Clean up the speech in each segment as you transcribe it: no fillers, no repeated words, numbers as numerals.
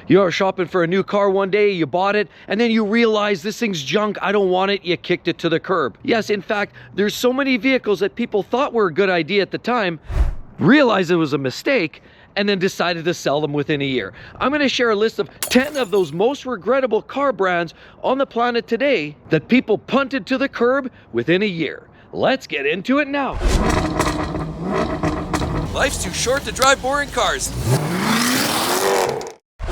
You're shopping for a new car one day, you bought it, and then you realize this thing's junk, I don't want it, you kicked it to the curb. Yes, in fact, there's so many vehicles that people thought were a good idea at the time, realized it was a mistake, and then decided to sell them within a year. I'm going to share a list of 10 of those most regrettable car brands on the planet today that people punted to the curb within a year. Let's get into it now. Life's too short to drive boring cars.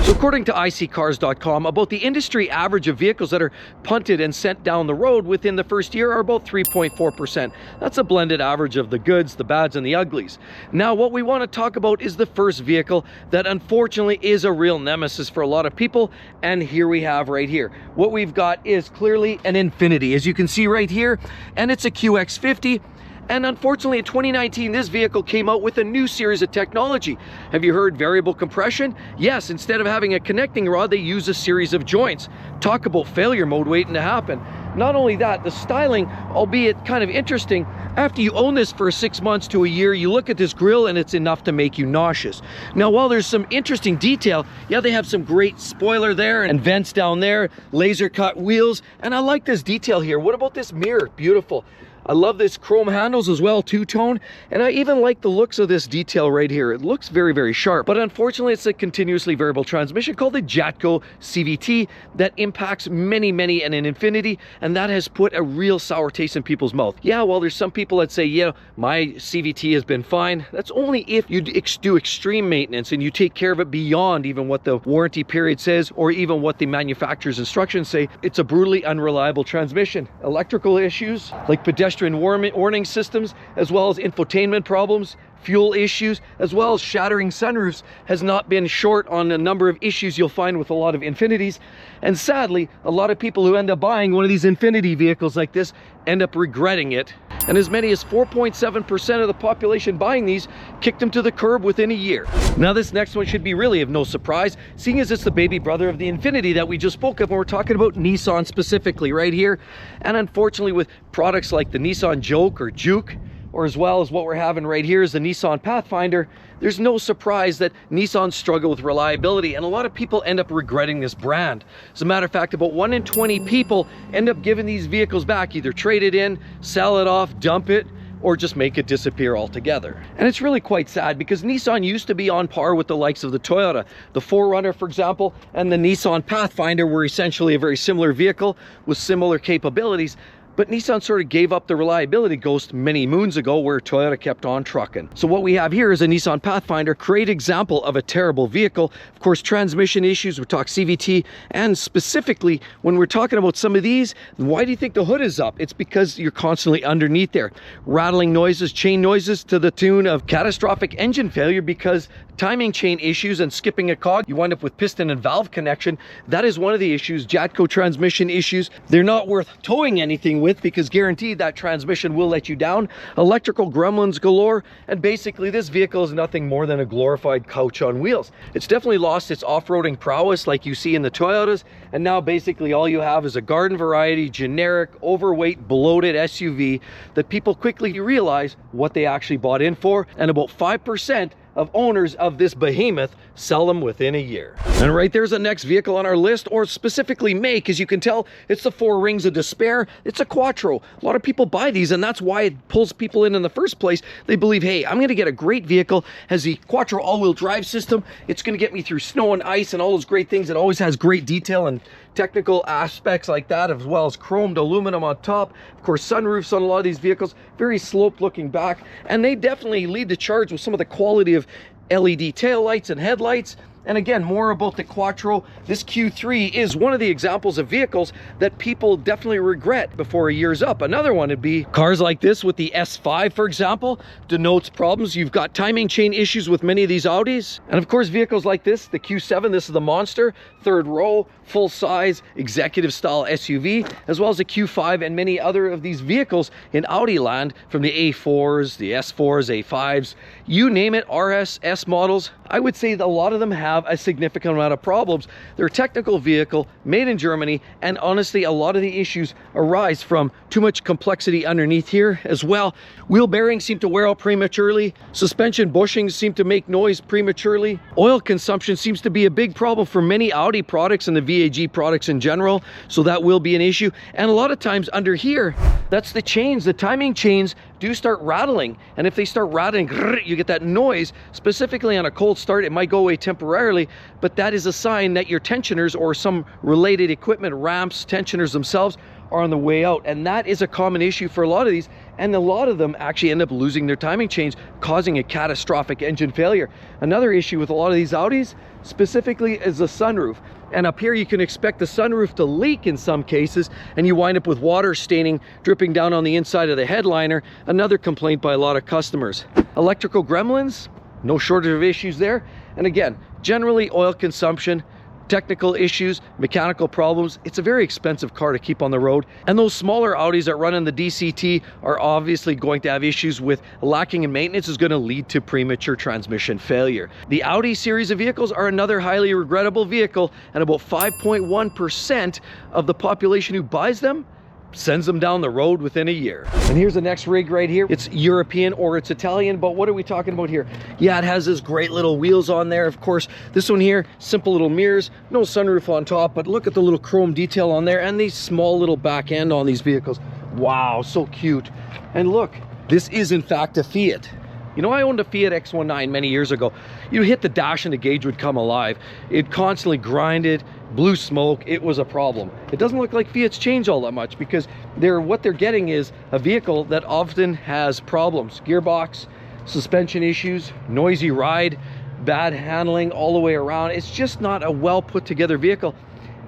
So according to iccars.com, about the industry average of vehicles that are punted and sent down the road within the first year are about 3.4%. That's a blended average of the goods, the bads, and the uglies. Now, what we want to talk about is the first vehicle that unfortunately is a real nemesis for a lot of people, and here we have right here. What we've got is clearly an Infiniti, as you can see right here, and it's a QX50. And unfortunately, in 2019, this vehicle came out with a new series of technology. Have you heard variable compression? Yes, instead of having a connecting rod, they use a series of joints. Talk about failure mode waiting to happen. Not only that, the styling, albeit kind of interesting, after you own this for 6 months to a year, you look at this grille and it's enough to make you nauseous. Now, while there's some interesting detail, yeah, they have some great spoiler there and vents down there, laser cut wheels, and I like this detail here. What about this mirror? Beautiful. I love this chrome handles as well, two-tone, and I even like the looks of this detail right here. It looks very, very sharp, but unfortunately it's a continuously variable transmission called the Jaguar CVT that impacts many in an Infiniti, and that has put a real sour taste in people's mouth. Yeah, well, there's some people that say, yeah, my CVT has been fine. That's only if you do extreme maintenance and you take care of it beyond even what the warranty period says or even what the manufacturer's instructions say. It's a brutally unreliable transmission. Electrical issues like pedestrian warning systems, as well as infotainment problems, fuel issues, as well as shattering sunroofs has not been short on a number of issues you'll find with a lot of Infinitis. And sadly, a lot of people who end up buying one of these Infiniti vehicles like this end up regretting it. And as many as 4.7% of the population buying these kicked them to the curb within a year. Now, this next one should be really of no surprise, seeing as it's the baby brother of the Infiniti that we just spoke of when we're talking about Nissan specifically right here. And unfortunately, with products like the Nissan Juke, or as well as what we're having right here is the Nissan Pathfinder, there's no surprise that Nissan struggle with reliability, and a lot of people end up regretting this brand. As a matter of fact, about 1 in 20 people end up giving these vehicles back, either trade it in, sell it off, dump it, or just make it disappear altogether. And it's really quite sad because Nissan used to be on par with the likes of the Toyota. The 4Runner, for example, and the Nissan Pathfinder were essentially a very similar vehicle with similar capabilities. But Nissan sort of gave up the reliability ghost many moons ago, where Toyota kept on trucking. So what we have here is a Nissan Pathfinder, great example of a terrible vehicle. Of course, transmission issues, we talk CVT, and specifically when we're talking about some of these, why do you think the hood is up? It's because you're constantly underneath there. Rattling noises, chain noises to the tune of catastrophic engine failure because timing chain issues and skipping a cog, you wind up with piston and valve connection. That is one of the issues. Jatco transmission issues, they're not worth towing anything with because guaranteed that transmission will let you down. Electrical gremlins galore, and basically this vehicle is nothing more than a glorified couch on wheels. It's definitely lost its off-roading prowess like you see in the Toyotas, and now basically all you have is a garden variety, generic, overweight, bloated SUV that people quickly realize what they actually bought in for, and about 5% of owners of this behemoth sell them within a year. And right there's the next vehicle on our list, or specifically make. As you can tell, it's the 4 Rings of Despair. It's a Quattro. A lot of people buy these, and that's why it pulls people in the first place. They believe, hey, I'm going to get a great vehicle, has the Quattro all-wheel drive system. It's going to get me through snow and ice and all those great things. It always has great detail and technical aspects like that, as well as chromed aluminum on top. Of course, sunroofs on a lot of these vehicles, very sloped looking back, and they definitely lead the charge with some of the quality of LED taillights and headlights. And again, more about the Quattro. This Q3 is one of the examples of vehicles that people definitely regret before a year's up. Another one would be cars like this with the S5, for example, denotes problems. You've got timing chain issues with many of these Audis. And of course, vehicles like this, the Q7, this is the monster, 3rd row, full size, executive style SUV, as well as the Q5 and many other of these vehicles in Audi land, from the A4s, the S4s, A5s, you name it, RS, S models. I would say that a lot of them have have a significant amount of problems. They're a technical vehicle made in Germany, and honestly, a lot of the issues arise from too much complexity underneath here as well. Wheel bearings seem to wear out prematurely. Suspension bushings seem to make noise prematurely. Oil consumption seems to be a big problem for many Audi products and the VAG products in general, so that will be an issue. And a lot of times under here, that's the chains, the timing chains do start rattling, and if they start rattling, you get that noise. Specifically on a cold start, it might go away temporarily, but that is a sign that your tensioners or some related equipment, ramps, tensioners themselves, are on the way out. And that is a common issue for a lot of these, and a lot of them actually end up losing their timing chains, causing a catastrophic engine failure. Another issue with a lot of these Audis specifically is the sunroof. And up here you can expect the sunroof to leak in some cases, and you wind up with water staining dripping down on the inside of the headliner. Another complaint by a lot of customers. Electrical gremlins, no shortage of issues there. And again, generally oil consumption, technical issues, mechanical problems. It's a very expensive car to keep on the road. And those smaller Audis that run in the DCT are obviously going to have issues with lacking in maintenance, is going to lead to premature transmission failure. The Audi series of vehicles are another highly regrettable vehicle, and about 5.1% of the population who buys them sends them down the road within a year. And here's the next rig right here. It's European or it's Italian, but what are we talking about here? Yeah, it has this great little wheels on there. Of course, this one here, simple little mirrors, no sunroof on top, but look at the little chrome detail on there and these small little back end on these vehicles. Wow, so cute. And look, this is in fact a Fiat. You know, I owned a Fiat X19 many years ago. You hit the dash and the gauge would come alive. It constantly grinded, blew smoke. It was a problem. It doesn't look like Fiat's change all that much, because what they're getting is a vehicle that often has problems. Gearbox, suspension issues, noisy ride, bad handling all the way around. It's just not a well put together vehicle.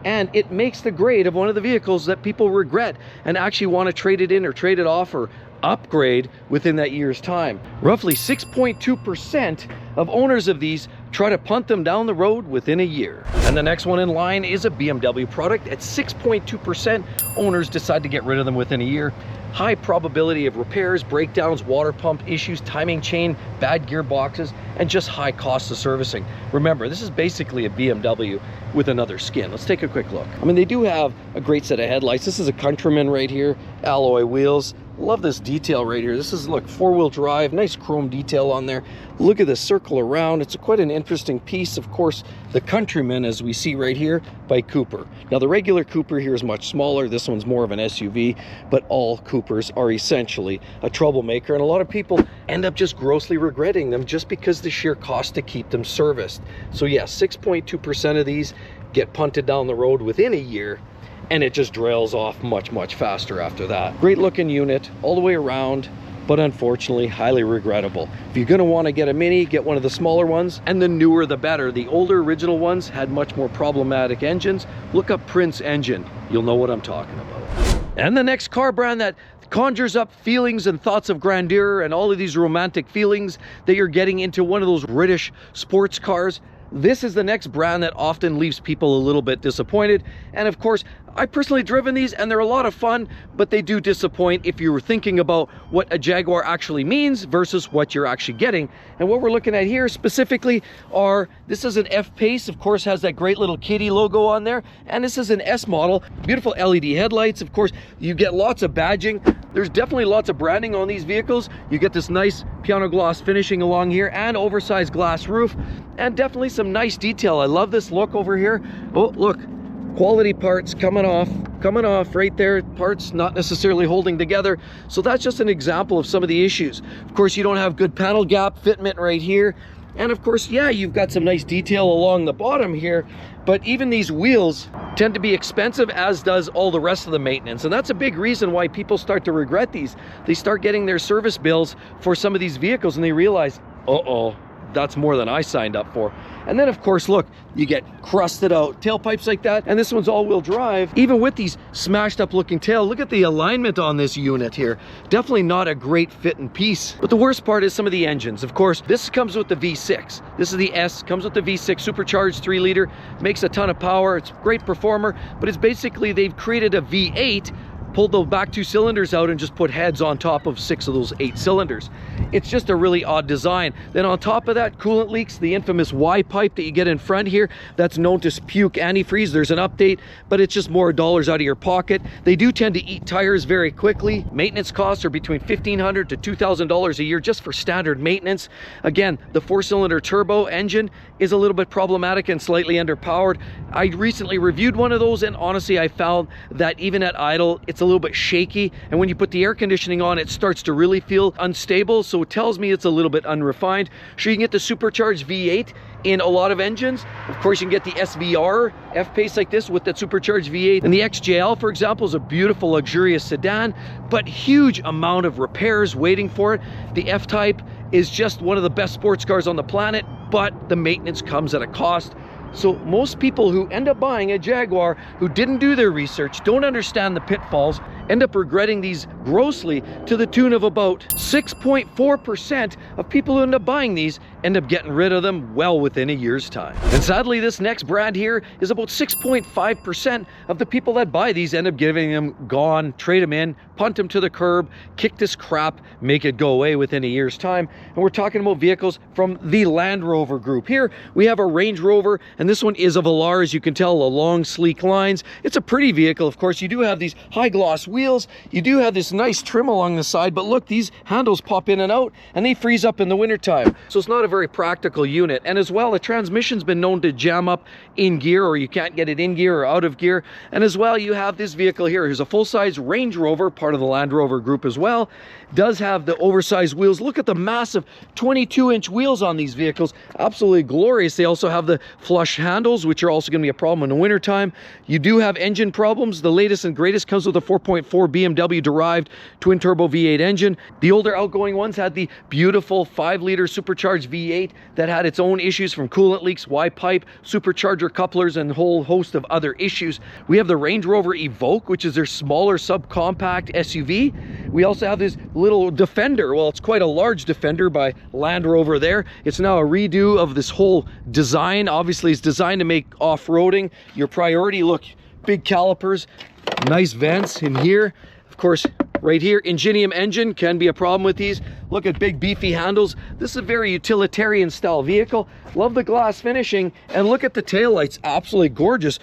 And it makes the grade of one of the vehicles that people regret and actually want to trade it in or trade it off or upgrade within that year's time. Roughly 6.2% of owners of these try to punt them down the road within a year. And the next one in line is a BMW product. At 6.2%, owners decide to get rid of them within a year. High probability of repairs, breakdowns, water pump issues, timing chain, bad gearboxes, and just high costs of servicing. Remember, this is basically a BMW with another skin. Let's take a quick look. I mean, they do have a great set of headlights. This is a Countryman right here, alloy wheels. Love this detail right here. This is, look, four-wheel drive, nice chrome detail on there. Look at the circle around. It's quite an interesting piece. Of course, the Countryman, as we see right here, by Cooper. Now, the regular Cooper here is much smaller. This one's more of an SUV, but all Coopers are essentially a troublemaker, and a lot of people end up just grossly regretting them just because the sheer cost to keep them serviced. So yeah, 6.2% of these get punted down the road within a year, and it just trails off much faster after that. Great looking unit all the way around, but unfortunately highly regrettable. If you're going to want to get a Mini, get one of the smaller ones, and the newer the better. The older original ones had much more problematic engines. Look up Prince engine, you'll know what I'm talking about. And the next car brand that conjures up feelings and thoughts of grandeur and all of these romantic feelings that you're getting into one of those British sports cars. This is the next brand that often leaves people a little bit disappointed. And of course, I personally driven these and they're a lot of fun, but they do disappoint if you were thinking about what a Jaguar actually means versus what you're actually getting. And what we're looking at here specifically are, this is an F-Pace, of course, has that great little kitty logo on there. And this is an S model, beautiful LED headlights. Of course, you get lots of badging. There's definitely lots of branding on these vehicles. You get this nice piano gloss finishing along here and oversized glass roof, and definitely some nice detail. I love this look over here. Oh, look, quality parts coming off right there, parts not necessarily holding together. So that's just an example of some of the issues. Of course, you don't have good panel gap fitment right here. And of course, yeah, you've got some nice detail along the bottom here, but even these wheels tend to be expensive, as does all the rest of the maintenance. And that's a big reason why people start to regret these. They start getting their service bills for some of these vehicles and they realize, uh-oh, that's more than I signed up for. And then of course, look, you get crusted out tailpipes like that, and this one's all-wheel drive. Even with these smashed up looking tail, look at the alignment on this unit here. Definitely not a great fit and piece. But the worst part is some of the engines. Of course, this comes with the V6. This is the S, comes with the V6 supercharged 3-liter, makes a ton of power. It's a great performer, but it's basically they've created a V8 pulled the back 2 cylinders out and just put heads on top of 6 of those 8 cylinders. It's just a really odd design. Then on top of that, coolant leaks, the infamous Y pipe that you get in front here, that's known to puke antifreeze. There's an update, but it's just more dollars out of your pocket. They do tend to eat tires very quickly. Maintenance costs are between $1,500 to $2,000 a year just for standard maintenance. Again, the 4-cylinder turbo engine is a little bit problematic and slightly underpowered. I recently reviewed one of those, and honestly I found that even at idle it's a little bit shaky, and when you put the air conditioning on it starts to really feel unstable, so it tells me it's a little bit unrefined. Sure, you can get the supercharged V8 in a lot of engines. Of course, you can get the SVR F-Pace like this with that supercharged V8. And the XJL, for example, is a beautiful, luxurious sedan, but huge amount of repairs waiting for it. The F-Type is just one of the best sports cars on the planet, but the maintenance comes at a cost. So most people who end up buying a Jaguar who didn't do their research, don't understand the pitfalls, end up regretting these grossly, to the tune of about 6.4% of people who end up buying these end up getting rid of them well within a year's time. And sadly, this next brand here is about 6.5% of the people that buy these end up giving them gone, trade them in, punt them to the curb, kick this crap, make it go away within a year's time. And we're talking about vehicles from the Land Rover group. Here we have a Range Rover, and this one is a Velar, as you can tell, the long sleek lines. It's a pretty vehicle. Of course, you do have these high gloss wheels, you do have this nice trim along the side, but look, these handles pop in and out and they freeze up in the wintertime. So it's not a very practical unit. And as well, the transmission's been known to jam up in gear, or you can't get it in gear or out of gear. And as well, you have this vehicle here. Here's a full-size Range Rover, part of the Land Rover group as well. Does have the oversized wheels. Look at the massive 22-inch wheels on these vehicles. Absolutely glorious. They also have the flush handles, which are also going to be a problem in the wintertime. You do have engine problems. The latest and greatest comes with a 4.4 BMW derived twin turbo V8 engine. The older outgoing ones had the beautiful 5-liter supercharged V8 that had its own issues from coolant leaks, Y pipe, supercharger couplers, and a whole host of other issues. We have the Range Rover Evoque, which is their smaller subcompact SUV. We also have this little Defender. Well, it's quite a large Defender by Land Rover there. It's now a redo of this whole design. Obviously, it's designed to make off-roading your priority. Look, big calipers, nice vents in here. Of course, right here, Ingenium engine can be a problem with these. Look at big beefy handles. This is a very utilitarian style vehicle. Love the glass finishing, and look at the taillights, absolutely gorgeous.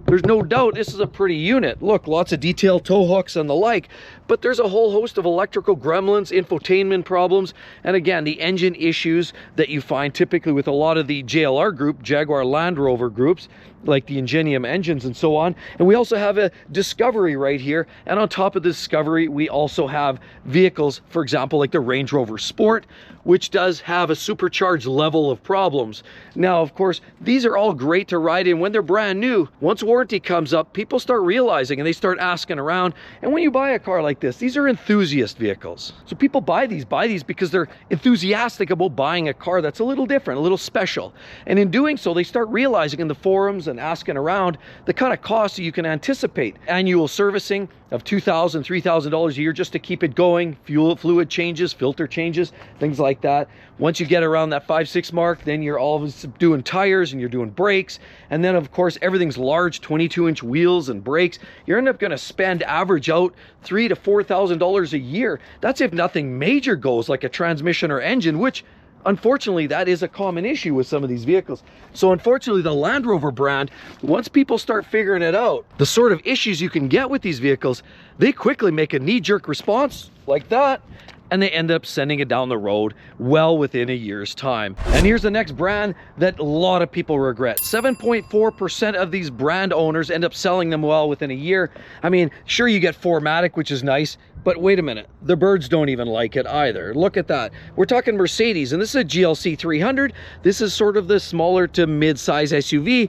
There's no doubt this is a pretty unit. Look, lots of detailed tow hooks and the like, but there's a whole host of electrical gremlins, infotainment problems, and again, the engine issues that you find typically with a lot of the JLR group, Jaguar Land Rover groups, like the Ingenium engines and so on. And we also have a Discovery right here, and on top of the Discovery, we also have vehicles, for example, like the Range Rover Sport, which does have a supercharged level of problems. Now, of course, these are all great to ride in when they're brand new. Once warranty comes up, people start realizing and they start asking around. And when you buy a car like this, these are enthusiast vehicles. So people buy these because they're enthusiastic about buying a car that's a little different, a little special. And in doing so, they start realizing in the forums and asking around the kind of costs that you can anticipate. Annual servicing of $2,000, $3,000 a year just to keep it going, fuel fluid changes, filter changes, things like that. Once you get around that 5-6 mark, then you're always doing tires and you're doing brakes. And then of course, everything's large, 22-inch wheels and brakes. You're end up going to spend average out $3,000 to $4,000 a year. That's if nothing major goes, like a transmission or engine, which unfortunately, that is a common issue with some of these vehicles. So unfortunately, the Land Rover brand, once people start figuring it out, the sort of issues you can get with these vehicles, they quickly make a knee-jerk response like that, and they end up sending it down the road well within a year's time. And here's the next brand that a lot of people regret. 7.4% of these brand owners end up selling them well within a year. I mean, sure, you get 4MATIC, which is nice, but wait a minute, the birds don't even like it either. Look at that. We're talking Mercedes, and this is a GLC 300. This is sort of the smaller to mid-size SUV.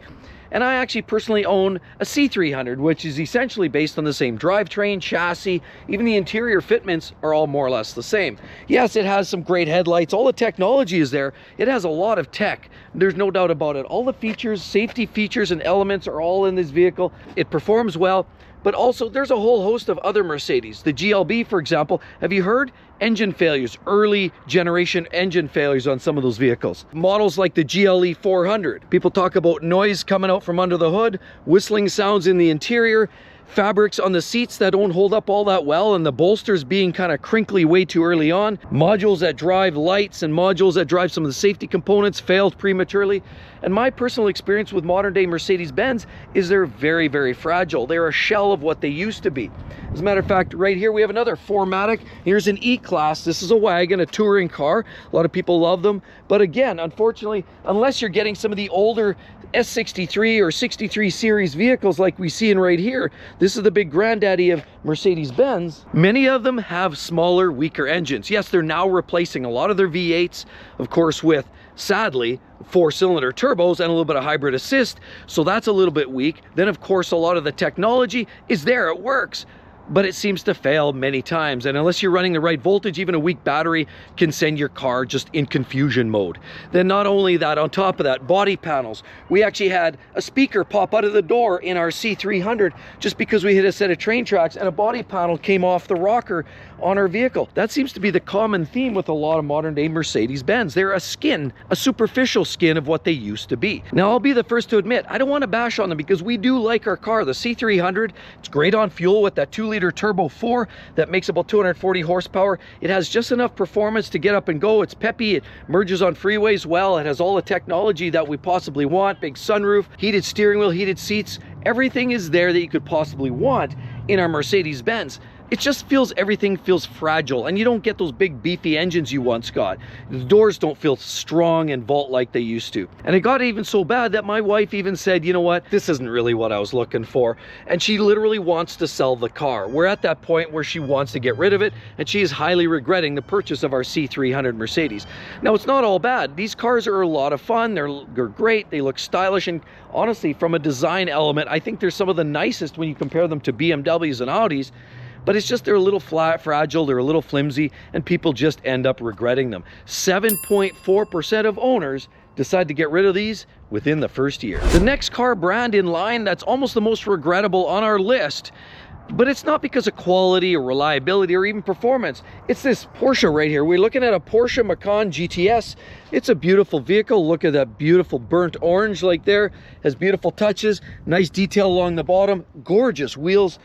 And I actually personally own a C300, which is essentially based on the same drivetrain, chassis. Even the interior fitments are all more or less the same. Yes, it has some great headlights. All the technology is there. It has a lot of tech. There's no doubt about it. All the features, safety features and elements are all in this vehicle. It performs well. But also, there's a whole host of other Mercedes. The GLB, for example, have you heard? Engine failures, early generation engine failures on some of those vehicles. Models like the GLE 400. People talk about noise coming out from under the hood, whistling sounds in the interior. fabrics on the seats that don't hold up all that well, and the bolsters being kind of crinkly way too early on. Modules that drive lights and modules that drive some of the safety components failed prematurely. And my personal experience with modern day Mercedes-Benz is they're very, very fragile. They're a shell of what they used to be. As a matter of fact, right here we have another 4MATIC. Here's an E-Class. This is a wagon, a touring car. A lot of people love them. But again, unfortunately, unless you're getting some of the older S63 or 63 series vehicles like we see in right here, this is the big granddaddy of Mercedes-Benz. Many of them have smaller, weaker engines. Yes, they're now replacing a lot of their V8s, of course, with, sadly, 4-cylinder turbos and a little bit of hybrid assist, so that's a little bit weak. Then of course a lot of the technology is there, it works, but it seems to fail many times. And unless you're running the right voltage, even a weak battery can send your car just in confusion mode. Then not only that, on top of that, body panels. We actually had a speaker pop out of the door in our C300 just because we hit a set of train tracks and a body panel came off the rocker on our vehicle. That seems to be the common theme with a lot of modern day Mercedes-Benz. They're a skin, a superficial skin of what they used to be. Now I'll be the first to admit, I don't want to bash on them because we do like our car. The C300, it's great on fuel with that 2-liter turbo 4 that makes about 240 horsepower. It has just enough performance to get up and go. It's peppy, it merges on freeways well, it has all the technology that we possibly want, big sunroof, heated steering wheel, heated seats. Everything is there that you could possibly want in our Mercedes-Benz. It just feels, everything feels fragile, and you don't get those big beefy engines you once got. The doors don't feel strong and vault like they used to. And it got even so bad that my wife even said, you know what, this isn't really what I was looking for. And she literally wants to sell the car. We're at that point where she wants to get rid of it, and she is highly regretting the purchase of our C300 Mercedes. Now, it's not all bad. These cars are a lot of fun. They're great. They look stylish, and honestly, from a design element, I think they're some of the nicest when you compare them to BMWs and Audis. But it's just they're a little fragile, they're a little flimsy, and people just end up regretting them. 7.4% of owners decide to get rid of these within the first year. The next car brand in line that's almost the most regrettable on our list, but it's not because of quality or reliability or even performance. It's this Porsche right here. We're looking at a Porsche Macan GTS. It's a beautiful vehicle. Look at that beautiful burnt orange like there. Has beautiful touches, nice detail along the bottom, gorgeous wheels,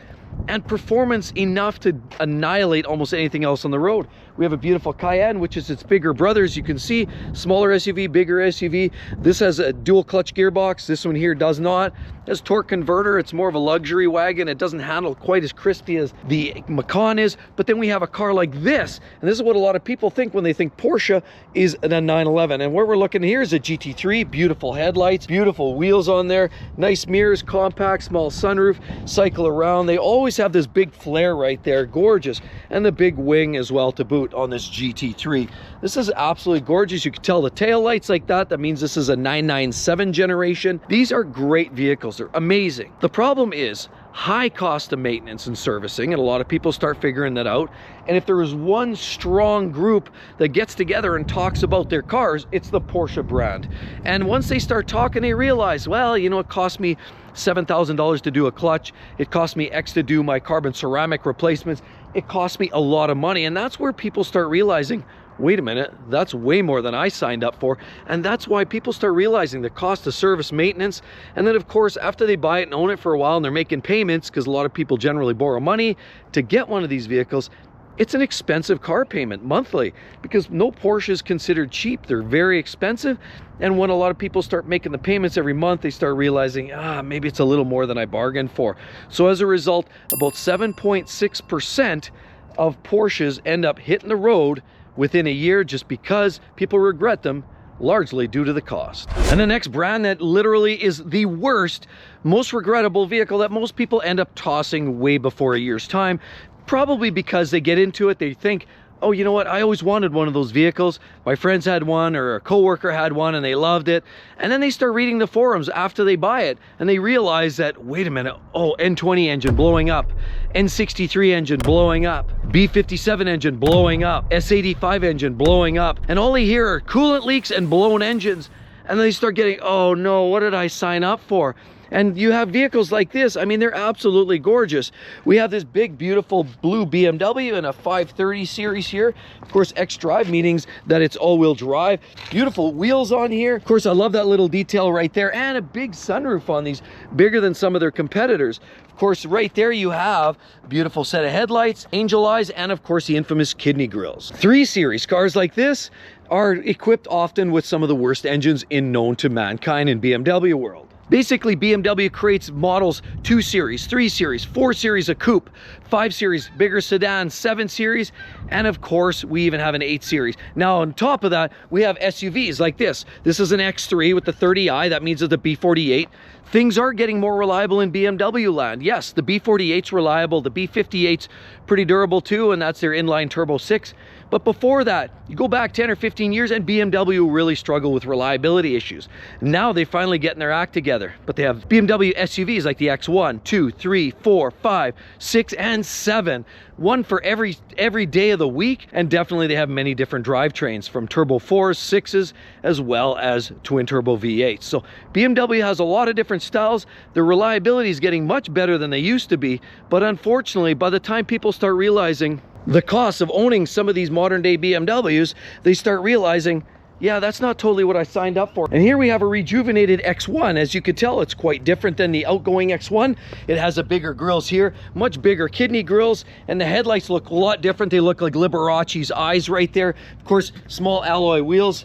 and performance enough to annihilate almost anything else on the road. We have a beautiful Cayenne, which is its bigger brother, as you can see. Smaller SUV, bigger SUV. This has a dual clutch gearbox. This one here does not. It has torque converter. It's more of a luxury wagon. It doesn't handle quite as crispy as the Macan is. But then we have a car like this. And this is what a lot of people think when they think Porsche is a 911. And where we're looking here is a GT3. Beautiful headlights, beautiful wheels on there. Nice mirrors, compact, small sunroof. Cycle around. They always have this big flare right there. Gorgeous. And the big wing as well to boot on this GT3. This is absolutely gorgeous. You can tell the tail lights like that. That means this is a 997 generation. These are great vehicles. They're amazing. The problem is high cost of maintenance and servicing, and a lot of people start figuring that out. And if there is one strong group that gets together and talks about their cars, it's the Porsche brand. And once they start talking, they realize, well, you know, it cost me $7,000 to do a clutch. It cost me X to do my carbon ceramic replacements. It cost me a lot of money. And that's where people start realizing, wait a minute, that's way more than I signed up for. And that's why people start realizing the cost of service maintenance. And then of course, after they buy it and own it for a while and they're making payments, because a lot of people generally borrow money to get one of these vehicles, it's an expensive car payment monthly, because no Porsche is considered cheap. They're very expensive. And when a lot of people start making the payments every month, they start realizing, maybe it's a little more than I bargained for. So as a result, about 7.6% of Porsches end up hitting the road within a year just because people regret them, largely due to the cost. And the next brand that literally is the worst, most regrettable vehicle that most people end up tossing way before a year's time, probably because they get into it, they think, oh, you know what, I always wanted one of those vehicles. My friends had one, or a coworker had one, and they loved it. And then they start reading the forums after they buy it, and they realize that, wait a minute, oh, N20 engine blowing up, N63 engine blowing up, B57 engine blowing up, S85 engine blowing up, and all they hear are coolant leaks and blown engines. and then they start getting, oh no, what did I sign up for? And you have vehicles like this. I mean, they're absolutely gorgeous. We have this big, beautiful blue BMW and a 530 series here. Of course, xDrive, meaning that it's all-wheel drive. Beautiful wheels on here. Of course, I love that little detail right there, and a big sunroof on these, bigger than some of their competitors. Of course, right there you have a beautiful set of headlights, angel eyes, and of course the infamous kidney grills. 3 Series cars like this are equipped often with some of the worst engines known to mankind in BMW world. Basically, BMW creates models 2 Series, 3 Series, 4 Series, a coupe, 5 Series, bigger sedan, 7 Series, and of course, we even have an 8 Series. Now, on top of that, we have SUVs like this. This is an X3 with the 30i. That means it's a B48. Things are getting more reliable in BMW land. Yes, the B48's reliable, the B58's pretty durable too, and that's their inline turbo 6. But before that, you go back 10 or 15 years and BMW really struggled with reliability issues. Now they're finally getting their act together. But they have BMW SUVs like the X1, 2, 3, 4, 5, 6, and 7. One for every day of the week. And definitely they have many different drivetrains, from turbo 4s, 6s, as well as twin turbo V8s. So BMW has a lot of different styles. Their reliability is getting much better than they used to be. But unfortunately, by the time people start realizing the cost of owning some of these modern day BMWs, they start realizing, yeah, that's not totally what I signed up for. And here we have a rejuvenated X1. As you could tell, it's quite different than the outgoing X1. It has a bigger grills here, much bigger kidney grills, and the headlights look a lot different. They look like Liberace's eyes right there. Of course, small alloy wheels,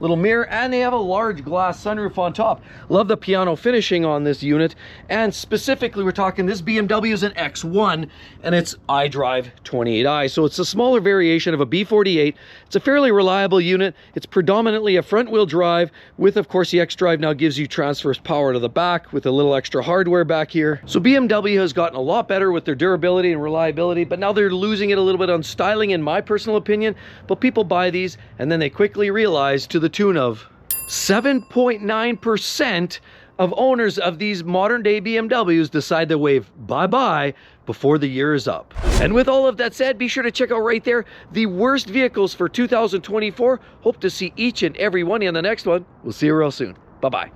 little mirror, and they have a large glass sunroof on top. Love the piano finishing on this unit. And specifically, we're talking this BMW is an X1, and it's iDrive 28i. So it's a smaller variation of a B48. It's a fairly reliable unit. It's predominantly a front-wheel drive with, of course, the xDrive now gives you transverse power to the back with a little extra hardware back here. So BMW has gotten a lot better with their durability and reliability, but now they're losing it a little bit on styling, in my personal opinion. But people buy these, and then they quickly realize, to the tune of 7.9% of owners of these modern day BMWs decide to wave bye-bye before the year is up. And with all of that said, be sure to check out right there the worst vehicles for 2024. Hope to see each and every one in the next one. We'll see you real soon. Bye-bye.